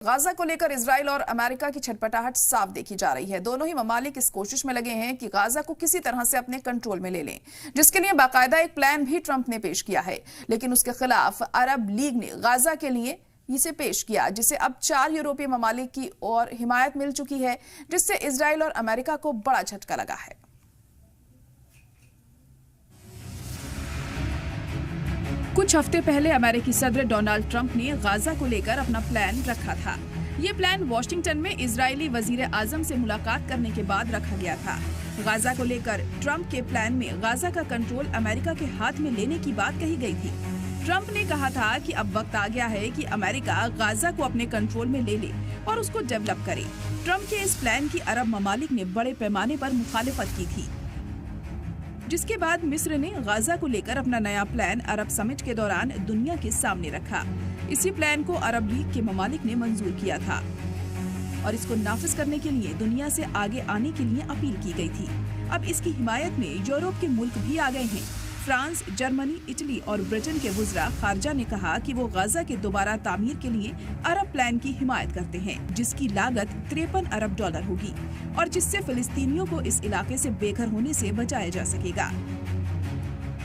Gaza को लेकर Israel और अमेरिका की छटपटाहट साफ देखी जा रही है। दोनों ही ममालिक इस कोशिश में लगे हैं कि गाजा को किसी तरह से अपने कंट्रोल में ले लें, जिसके लिए बाकायदा एक प्लान भी ट्रंप ने पेश किया है। लेकिन उसके खिलाफ अरब लीग ने गाजा के लिए इसे पेश किया, जिसे अब 4 यूरोपीय ममालिक की ओर हिमायत मिल चुकी है, जिससे इजराइल और अमेरिका को बड़ा झटका लगा है। कुछ हफ्ते पहले अमेरिकी सदर डोनाल्ड ट्रंप ने गाजा को लेकर अपना प्लान रखा था। ये प्लान वॉशिंगटन में इजरायली वजीर आजम से मुलाकात करने के बाद रखा गया था। गाजा को लेकर ट्रंप के प्लान में गाजा का कंट्रोल अमेरिका के हाथ में लेने की बात कही गई थी। ट्रंप ने कहा था कि अब वक्त आ गया है कि अमेरिका गाजा को अपने कंट्रोल में ले ले और उसको डेवलप करे। ट्रंप के इस प्लान की अरब ममालिक ने बड़े पैमाने पर मुखालिफत की थी, जिसके बाद मिस्र ने गाजा को लेकर अपना नया प्लान अरब समिट के दौरान दुनिया के सामने रखा। इसी प्लान को अरब लीग के ममालिक ने मंजूर किया था और इसको नाफिज करने के लिए दुनिया से आगे आने के लिए अपील की गई थी। अब इसकी हिमायत में यूरोप के मुल्क भी आ गए हैं। फ्रांस, जर्मनी, इटली और ब्रिटेन के वुज़रा खारजा ने कहा कि वो गाजा के दोबारा तामीर के लिए अरब प्लान की हिमायत करते हैं, जिसकी लागत $53 अरब होगी और जिससे फिलिस्तीनियों को इस इलाके से बेघर होने से बचाया जा सकेगा।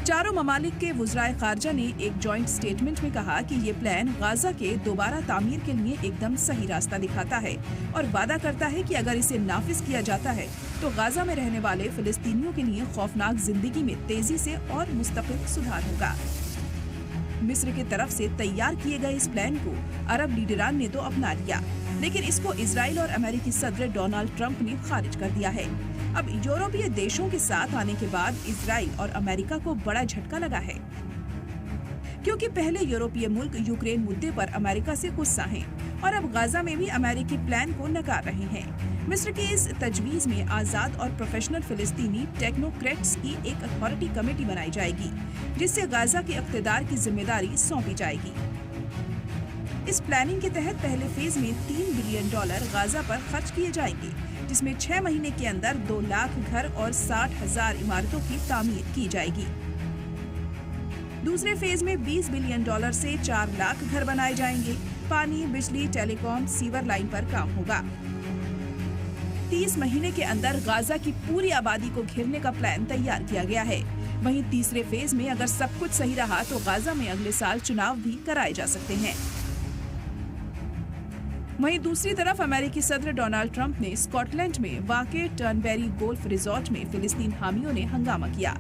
चारों ममालिक के वुज़राए खारजा ने एक जॉइंट स्टेटमेंट में कहा कि ये प्लान गाजा के दोबारा तामीर के लिए एकदम सही रास्ता दिखाता है और वादा करता है कि अगर इसे नाफिज किया जाता है तो गाजा में रहने वाले फिलिस्तीनियों के लिए खौफनाक जिंदगी में तेजी से और मुस्तकिल सुधार होगा। मिस्र की तरफ से तैयार किए गए इस प्लान को अरब लीडरान ने तो अपना लिया, लेकिन इसको इजराइल और अमेरिकी सदर डोनाल्ड ट्रंप ने खारिज कर दिया है। अब यूरोपीय देशों के साथ आने के बाद इजराइल और अमेरिका को बड़ा झटका लगा है, क्योंकि पहले यूरोपीय मुल्क यूक्रेन मुद्दे पर अमेरिका से गुस्सा हैं और अब गाजा में भी अमेरिकी प्लान को नकार रहे हैं। मिस्र की इस तजवीज में आजाद और प्रोफेशनल फिलिस्तीनी टेक्नोक्रेट्स की एक अथॉरिटी कमेटी बनाई जाएगी, जिससे गाजा के इख्तिदार की जिम्मेदारी सौंपी जाएगी। इस प्लानिंग के तहत पहले फेज में $3 बिलियन गाजा पर खर्च किए जाएंगे, जिसमें 6 महीने के अंदर 2 लाख घर और 60,000 इमारतों की तामीर की जाएगी। दूसरे फेज में $20 बिलियन से 4 लाख घर बनाए जाएंगे। पानी, बिजली, टेलीकॉम, सीवर लाइन पर काम होगा। 30 महीने के अंदर गाजा की पूरी आबादी को घेरने का प्लान तैयार किया गया है। वहीं तीसरे फेज में अगर सब कुछ सही रहा तो गाजा में अगले साल चुनाव भी कराए जा सकते हैं। वहीं दूसरी तरफ अमेरिकी सदर डोनाल्ड ट्रंप ने स्कॉटलैंड में वाक़े टर्नबेरी गोल्फ रिजॉर्ट में फिलिस्तीन हामियों ने हंगामा किया।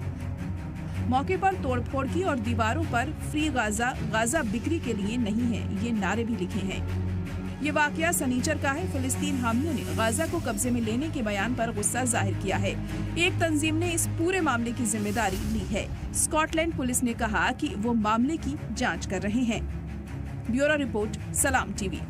मौके पर तोड़फोड़ की और दीवारों पर फ्री गाजा, गाजा बिक्री के लिए नहीं है, ये नारे भी लिखे हैं। ये वाकया सनीचर का है। फिलिस्तीन हामियों ने गाजा को कब्जे में लेने के बयान पर गुस्सा जाहिर किया है। एक तंजीम ने इस पूरे मामले की जिम्मेदारी ली है। स्कॉटलैंड पुलिस ने कहा कि वो मामले की जांच कर रहे हैं। ब्यूरो रिपोर्ट, सलाम टीवी।